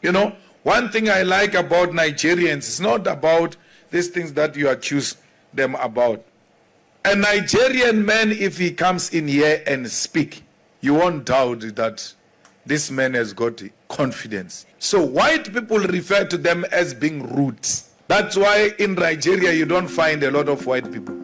You know, one thing I like about Nigerians is not about these things that you accuse them about. A Nigerian man, if he comes in here and speak, you won't doubt that this man has got confidence. So white people refer to them as being rude. That's why in Nigeria you don't find a lot of white people.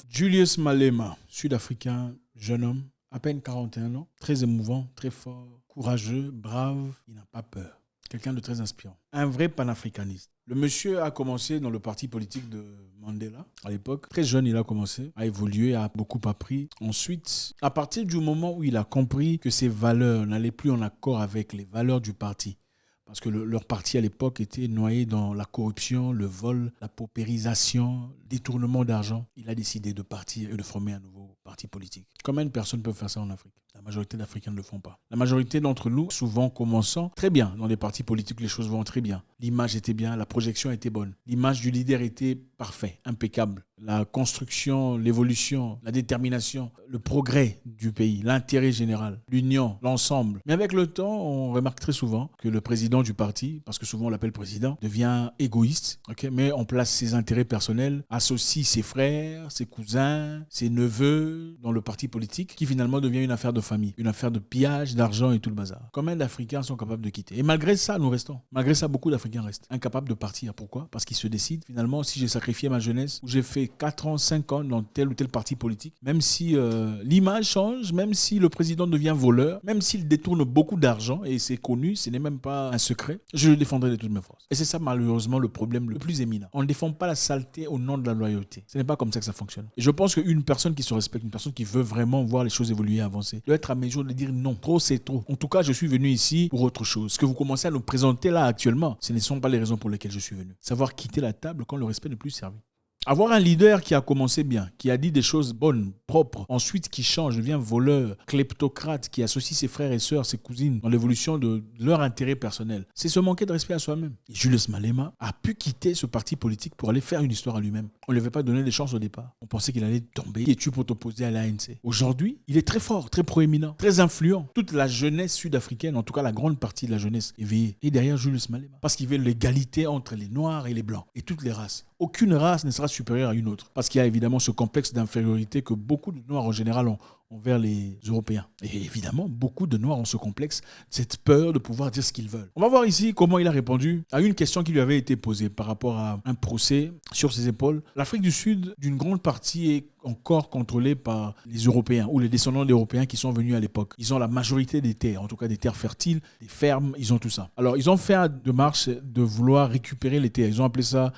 Julius Malema, sud-africain, jeune homme, à peine 41 ans, très émouvant, très fort, courageux, brave, il n'a pas peur. Quelqu'un de très inspirant. Un vrai panafricaniste. Le monsieur a commencé dans le parti politique de Mandela à l'époque. Très jeune, il a commencé à évoluer, a beaucoup appris. Ensuite, à partir du moment où il a compris que ses valeurs n'allaient plus en accord avec les valeurs du parti, parce que leur parti à l'époque était noyé dans la corruption, le vol, la paupérisation, le détournement d'argent. Il a décidé de partir et de former un nouveau parti politique. Combien de personnes peuvent faire ça en Afrique ? La majorité d'Africains ne le font pas. La majorité d'entre nous, souvent commençant très bien. Dans des partis politiques, les choses vont très bien. L'image était bien, la projection était bonne. L'image du leader était parfaite, impeccable. La construction, l'évolution, la détermination, le progrès du pays, l'intérêt général, l'union, l'ensemble. Mais avec le temps, on remarque très souvent que le président du parti, parce que souvent on l'appelle président, devient égoïste, mais on place ses intérêts personnels, associe ses frères, ses cousins, ses neveux dans le parti politique, qui finalement devient une affaire de famille, une affaire de pillage, d'argent et tout le bazar. Combien d'Africains sont capables de quitter ? Et malgré ça, nous restons. Malgré ça, beaucoup d'Africains restent incapables de partir. Pourquoi ? Parce qu'ils se décident, finalement, si j'ai sacrifié ma jeunesse, ou j'ai fait 4 ans, 5 ans dans tel ou tel parti politique, même si l'image change, même si le président devient voleur, même s'il détourne beaucoup d'argent, et c'est connu, ce n'est même pas un secret, je le défendrai de toutes mes forces. Et c'est ça, malheureusement, le problème le plus éminent. On ne défend pas la saleté au nom de la loyauté. Ce n'est pas comme ça que ça fonctionne. Et je pense qu'une personne qui se respecte, une personne qui veut vraiment voir les choses évoluer et avancer, doit être à mesure de dire non. Trop, c'est trop. En tout cas, je suis venu ici pour autre chose. Ce que vous commencez à nous présenter là actuellement, ce ne sont pas les raisons pour lesquelles je suis venu. Savoir quitter la table quand le respect n'est plus servi. Avoir un leader qui a commencé bien, qui a dit des choses bonnes, propres, ensuite qui change, devient voleur, kleptocrate, qui associe ses frères et sœurs, ses cousines dans l'évolution de leur intérêt personnel, c'est se manquer de respect à soi-même. Et Julius Malema a pu quitter ce parti politique pour aller faire une histoire à lui-même. On ne lui avait pas donné des chances au départ. On pensait qu'il allait tomber. Qui es-tu pour t'opposer à l'ANC ? Aujourd'hui, il est très fort, très proéminent, très influent. Toute la jeunesse sud-africaine, en tout cas la grande partie de la jeunesse, éveillée, est derrière Julius Malema. Parce qu'il veut l'égalité entre les Noirs et les Blancs et toutes les races. Aucune race ne sera supérieure à une autre. Parce qu'il y a évidemment ce complexe d'infériorité que beaucoup de Noirs en général ont envers les Européens. Et évidemment, beaucoup de Noirs ont ce complexe, cette peur de pouvoir dire ce qu'ils veulent. On va voir ici comment il a répondu à une question qui lui avait été posée par rapport à un procès sur ses épaules. L'Afrique du Sud, d'une grande partie, est encore contrôlée par les Européens ou les descendants d'Européens qui sont venus à l'époque. Ils ont la majorité des terres, en tout cas des terres fertiles, des fermes, ils ont tout ça. Alors, ils ont fait une démarche de vouloir récupérer les terres. Ils ont appelé ça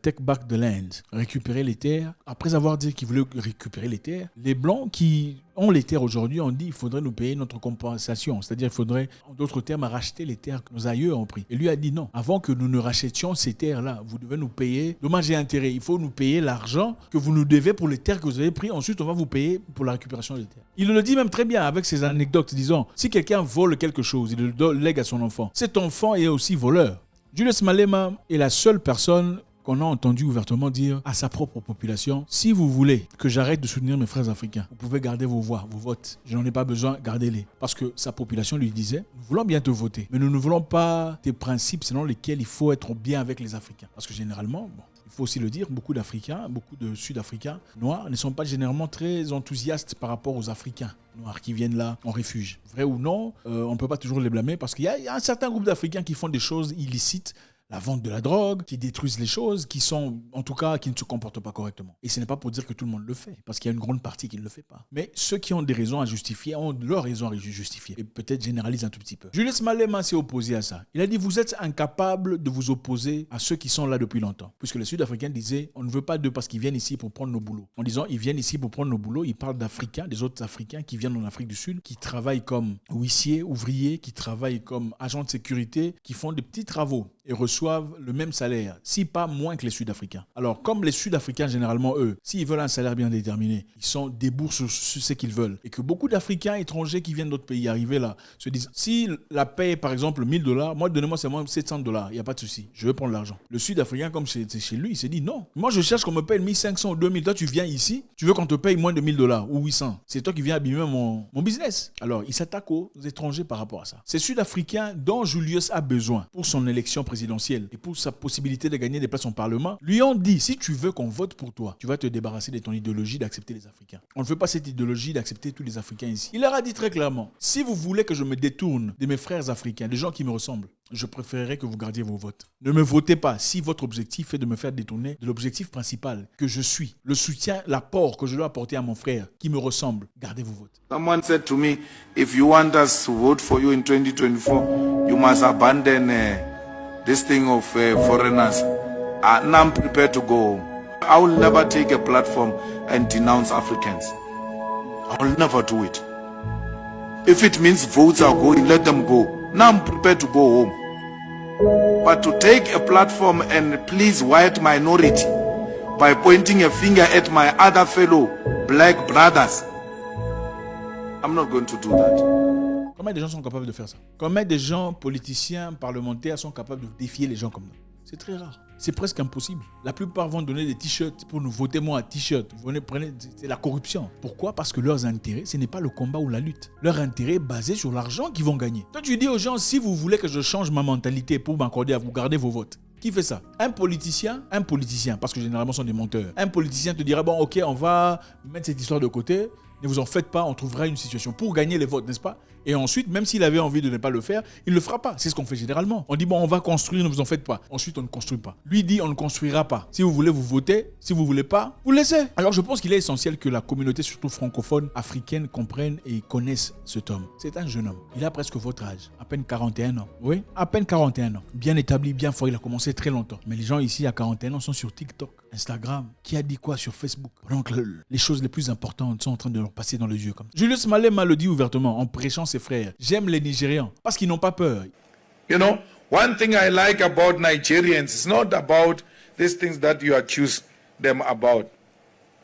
take back the land, récupérer les terres. Après avoir dit qu'ils voulaient récupérer les terres, les Blancs qui ont les terres aujourd'hui ont dit qu'il faudrait nous payer notre compensation. C'est-à-dire qu'il faudrait, en d'autres termes, racheter les terres que nos aïeux ont pris. Et lui a dit non. Avant que nous ne rachetions ces terres-là, vous devez nous payer dommages et intérêts. Il faut nous payer l'argent que vous nous devez pour les terres que vous avez prises. Ensuite, on va vous payer pour la récupération des terres. Il le dit même très bien avec ses anecdotes, disant si quelqu'un vole quelque chose, il le lègue à son enfant. Cet enfant est aussi voleur. Julius Malema est la seule personne qu'on a entendu ouvertement dire à sa propre population, si vous voulez que j'arrête de soutenir mes frères africains, vous pouvez garder vos voix, vos votes. Je n'en ai pas besoin, gardez-les. Parce que sa population lui disait, nous voulons bien te voter, mais nous ne voulons pas tes principes selon lesquels il faut être bien avec les Africains. Parce que généralement, il faut aussi le dire, beaucoup d'Africains, beaucoup de Sud-Africains noirs ne sont pas généralement très enthousiastes par rapport aux Africains noirs qui viennent là en refuge. Vrai ou non, on ne peut pas toujours les blâmer parce qu'il y a un certain groupe d'Africains qui font des choses illicites, la vente de la drogue, qui détruisent les choses, qui sont, en tout cas, qui ne se comportent pas correctement. Et ce n'est pas pour dire que tout le monde le fait, parce qu'il y a une grande partie qui ne le fait pas. Mais ceux qui ont des raisons à justifier ont leurs raisons à justifier. Et peut-être généralisent un tout petit peu. Julius Malema s'est opposé à ça. Il a dit, vous êtes incapables de vous opposer à ceux qui sont là depuis longtemps. Puisque les Sud-Africains disaient, on ne veut pas d'eux parce qu'ils viennent ici pour prendre nos boulots. En disant, ils viennent ici pour prendre nos boulots, ils parlent d'Africains, des autres Africains qui viennent en Afrique du Sud, qui travaillent comme huissiers, ouvriers, qui travaillent comme agents de sécurité, qui font des petits travaux. et reçoivent le même salaire, si pas moins que les Sud-Africains. Alors, comme les Sud-Africains, généralement, eux, s'ils veulent un salaire bien déterminé, ils sont debout sur ce qu'ils veulent. Et que beaucoup d'Africains étrangers qui viennent d'autres pays arriver là se disent, si la paye, par exemple, $1000, moi, donnez-moi seulement $700, il n'y a pas de souci, je veux prendre l'argent. Le Sud-Africain, comme c'est chez lui, il s'est dit, non, moi, je cherche qu'on me paye 1500 ou 2000. Toi, tu viens ici, tu veux qu'on te paye moins de $1000 ou 800. C'est toi qui viens abîmer mon business. Alors, il s'attaque aux étrangers par rapport à ça. Ces Sud-Africains dont Julius a besoin pour son élection présidentielle et pour sa possibilité de gagner des places au Parlement, lui ont dit, si tu veux qu'on vote pour toi, tu vas te débarrasser de ton idéologie d'accepter les Africains. On ne veut pas cette idéologie d'accepter tous les Africains ici. Il leur a dit très clairement, si vous voulez que je me détourne de mes frères africains, des gens qui me ressemblent, je préférerais que vous gardiez vos votes. Ne me votez pas si votre objectif est de me faire détourner de l'objectif principal que je suis, le soutien, l'apport que je dois apporter à mon frère qui me ressemble. Gardez vos votes. Someone said to me, if you want us to vote for you in 2024, you must abandon this thing of foreigners. Now I'm prepared to go home. I will never take a platform and denounce Africans. I will never do it. If it means votes are going, let them go. Now I'm prepared to go home. But to take a platform and please white minority by pointing a finger at my other fellow black brothers, I'm not going to do that. Combien de gens sont capables de faire ça? Combien de gens, politiciens, parlementaires, sont capables de défier les gens comme ça? C'est très rare. C'est presque impossible. La plupart vont donner des t-shirts pour nous voter moi un t-shirt. C'est la corruption. Pourquoi? Parce que leurs intérêts, ce n'est pas le combat ou la lutte. Leur intérêt est basé sur l'argent qu'ils vont gagner. Toi, tu dis aux gens, si vous voulez que je change ma mentalité pour m'accorder à vous, gardez vos votes. Qui fait ça? Un politicien, parce que généralement ce sont des menteurs. Un politicien te dira, bon ok, on va mettre cette histoire de côté, ne vous en faites pas, on trouvera une situation pour gagner les votes, n'est-ce pas? Et ensuite, même s'il avait envie de ne pas le faire, il ne le fera pas. C'est ce qu'on fait généralement. On dit, bon, on va construire, ne vous en faites pas. Ensuite, on ne construit pas. Lui dit, on ne construira pas. Si vous voulez, vous votez. Si vous ne voulez pas, vous laissez. Alors, je pense qu'il est essentiel que la communauté, surtout francophone, africaine, comprenne et connaisse cet homme. C'est un jeune homme. Il a presque votre âge. À peine 41 ans. Oui, à peine 41 ans. Bien établi, bien fort. Il a commencé très longtemps. Mais les gens ici, à 41 ans, sont sur TikTok, Instagram. Qui a dit quoi sur Facebook? Donc, les choses les plus importantes sont en train de leur passer dans les yeux. Comme ça. Julius Malema le dit ouvertement en prêchant ses frères. J'aime les Nigérians parce qu'ils n'ont pas peur. You know, one thing I like about Nigerians is not about these things that you accuse them about.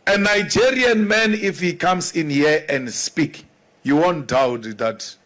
A Nigerian man, if he comes in here and speak, you won't doubt that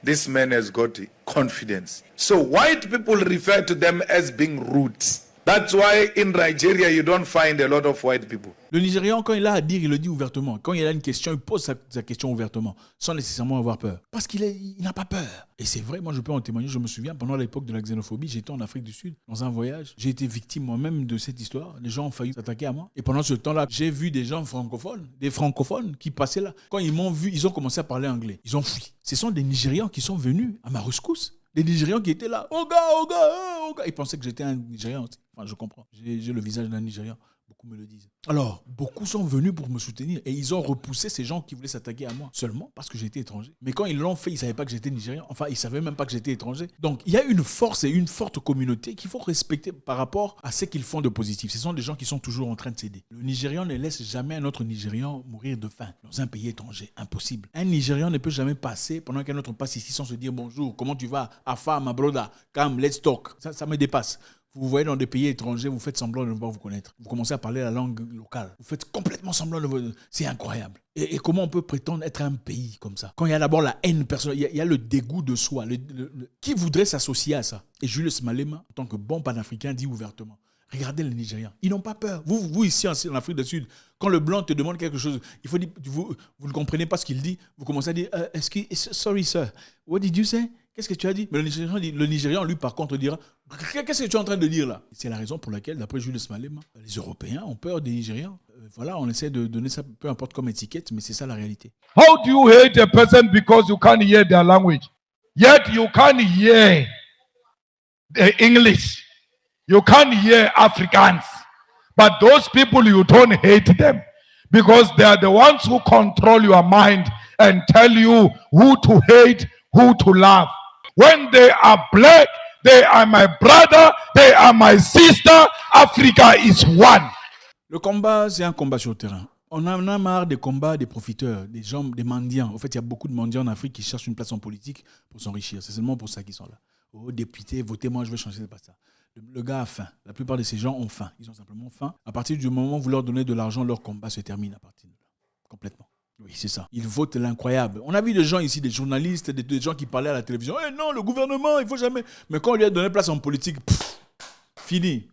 this man has got confidence. So white people refer to them as being rude. That's why in Nigeria you don't find a lot of white people. Le Nigérian, quand il a à dire, il le dit ouvertement. Quand il a une question, il pose sa question ouvertement, sans nécessairement avoir peur. Parce qu'il n'a pas peur. Et c'est vrai, moi je peux en témoigner. Je me souviens, pendant l'époque de la xénophobie, j'étais en Afrique du Sud, dans un voyage. J'ai été victime moi-même de cette histoire. Les gens ont failli s'attaquer à moi. Et pendant ce temps-là, j'ai vu des gens francophones, des francophones qui passaient là. Quand ils m'ont vu, ils ont commencé à parler anglais. Ils ont fui. Ce sont des Nigérians qui sont venus à ma rescousse. Des Nigérians qui étaient là. Oh gars. Ils pensaient que j'étais un Nigérian aussi. Enfin, je comprends. J'ai le visage d'un Nigérian. Beaucoup me le disent. Alors, beaucoup sont venus pour me soutenir et ils ont repoussé ces gens qui voulaient s'attaquer à moi seulement parce que j'étais étranger. Mais quand ils l'ont fait, ils ne savaient pas que j'étais Nigérian. Enfin, ils ne savaient même pas que j'étais étranger. Donc, il y a une force et une forte communauté qu'il faut respecter par rapport à ce qu'ils font de positif. Ce sont des gens qui sont toujours en train de s'aider. Le Nigérian ne laisse jamais un autre Nigérian mourir de faim dans un pays étranger. Impossible. Un Nigérian ne peut jamais passer pendant qu'un autre passe ici sans se dire bonjour, comment tu vas? Afa, ma broda, come, let's talk. Ça me dépasse. Vous voyez dans des pays étrangers, vous faites semblant de ne pas vous connaître. Vous commencez à parler la langue locale. Vous faites complètement semblant de vous... C'est incroyable. Et comment on peut prétendre être un pays comme ça? Quand il y a d'abord la haine personnelle, il y a le dégoût de soi. Qui voudrait s'associer à ça? Et Julius Malema, en tant que bon panafricain, dit ouvertement, regardez les Nigérians, ils n'ont pas peur. Vous ici en Afrique du Sud, quand le blanc te demande quelque chose, il faut dire, vous ne comprenez pas ce qu'il dit, vous commencez à dire, sorry sir, what did you say? Qu'est-ce que tu as dit? Mais le Nigérian, lui, par contre, dira, qu'est-ce que tu es en train de dire là? C'est la raison pour laquelle, d'après Julius Malema, les Européens ont peur des Nigérians. Voilà, on essaie de donner ça, peu importe comme étiquette, mais c'est ça la réalité. How do you hate a person because you can't hear their language? Yet you can't hear the English. You can't hear Afrikaans. But those people, you don't hate them because they are the ones who control your mind and tell you who to hate, who to love. When they are black, they are my brother, they are my sister. Africa is one. Le combat, c'est un combat sur le terrain. On en a marre des combats des profiteurs, des gens, des mendiants. En fait, il y a beaucoup de mendiants en Afrique qui cherchent une place en politique pour s'enrichir. C'est seulement pour ça qu'ils sont là. Oh, député, votez-moi, je veux changer, c'est pas ça. Le gars a faim. La plupart de ces gens ont faim. Ils ont simplement faim. À partir du moment où vous leur donnez de l'argent, leur combat se termine à partir de là. Complètement. Oui, c'est ça. Ils votent l'incroyable. On a vu des gens ici, des journalistes, des gens qui parlaient à la télévision. Eh non, le gouvernement, il ne faut jamais. Mais quand on lui a donné place en politique, fini.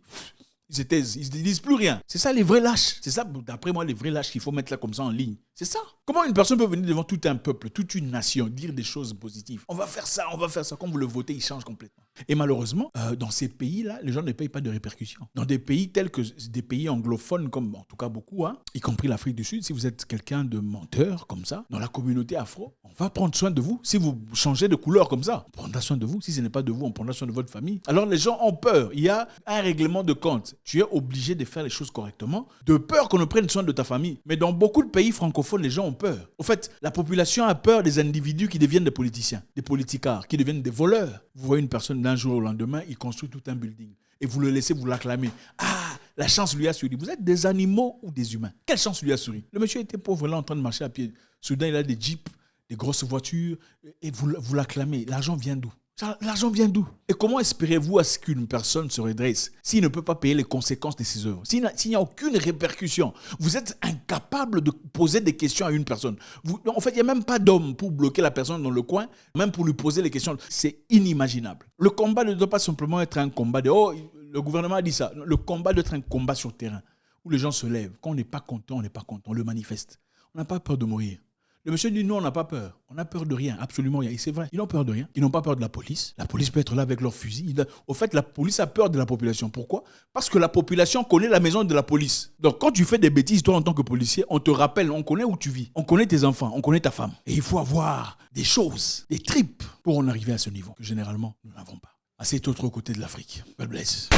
Ils se taisent, ils ne disent plus rien. C'est ça les vrais lâches. C'est ça, d'après moi, les vrais lâches qu'il faut mettre là comme ça en ligne. C'est ça. Comment une personne peut venir devant tout un peuple, toute une nation, dire des choses positives? On va faire ça, on va faire ça. Quand vous le votez, il change complètement. Et malheureusement, dans ces pays-là, les gens ne payent pas de répercussions. Dans des pays tels que des pays anglophones, comme en tout cas beaucoup, y compris l'Afrique du Sud, si vous êtes quelqu'un de menteur comme ça, dans la communauté afro, on va prendre soin de vous. Si vous changez de couleur comme ça, on prendra soin de vous. Si ce n'est pas de vous, on prendra soin de votre famille. Alors les gens ont peur. Il y a un règlement de compte. Tu es obligé de faire les choses correctement, de peur qu'on ne prenne soin de ta famille. Mais dans beaucoup de pays francophones, les gens ont peur. Au fait, la population a peur des individus qui deviennent des politiciens, des politicards, qui deviennent des voleurs. Vous voyez une personne d'un jour au lendemain, il construit tout un building. Et vous le laissez, vous l'acclamez. Ah, la chance lui a souri. Vous êtes des animaux ou des humains? Quelle chance lui a souri? Le monsieur était pauvre là en train de marcher à pied. Soudain, il a des jeeps, des grosses voitures, et vous l'acclamez. L'argent vient d'où? L'argent vient d'où? Et comment espérez-vous à ce qu'une personne se redresse s'il ne peut pas payer les conséquences de ses œuvres? S'il n'y a aucune répercussion, vous êtes incapable de poser des questions à une personne. En fait, il n'y a même pas d'homme pour bloquer la personne dans le coin, même pour lui poser les questions. C'est inimaginable. Le combat ne doit pas simplement être un combat de « oh, le gouvernement a dit ça ». Le combat doit être un combat sur terrain où les gens se lèvent. Quand on n'est pas content, on n'est pas content. On le manifeste. On n'a pas peur de mourir. Le monsieur dit, nous, on n'a pas peur. On n'a peur de rien, absolument rien. Et c'est vrai, ils n'ont peur de rien. Ils n'ont pas peur de la police. La police peut être là avec leurs fusils. Au fait, la police a peur de la population. Pourquoi? Parce que la population connaît la maison de la police. Donc, quand tu fais des bêtises, toi, en tant que policier, on te rappelle, on connaît où tu vis. On connaît tes enfants, on connaît ta femme. Et il faut avoir des choses, des tripes pour en arriver à ce niveau que généralement, nous n'avons pas. À cet autre côté de l'Afrique. God bless.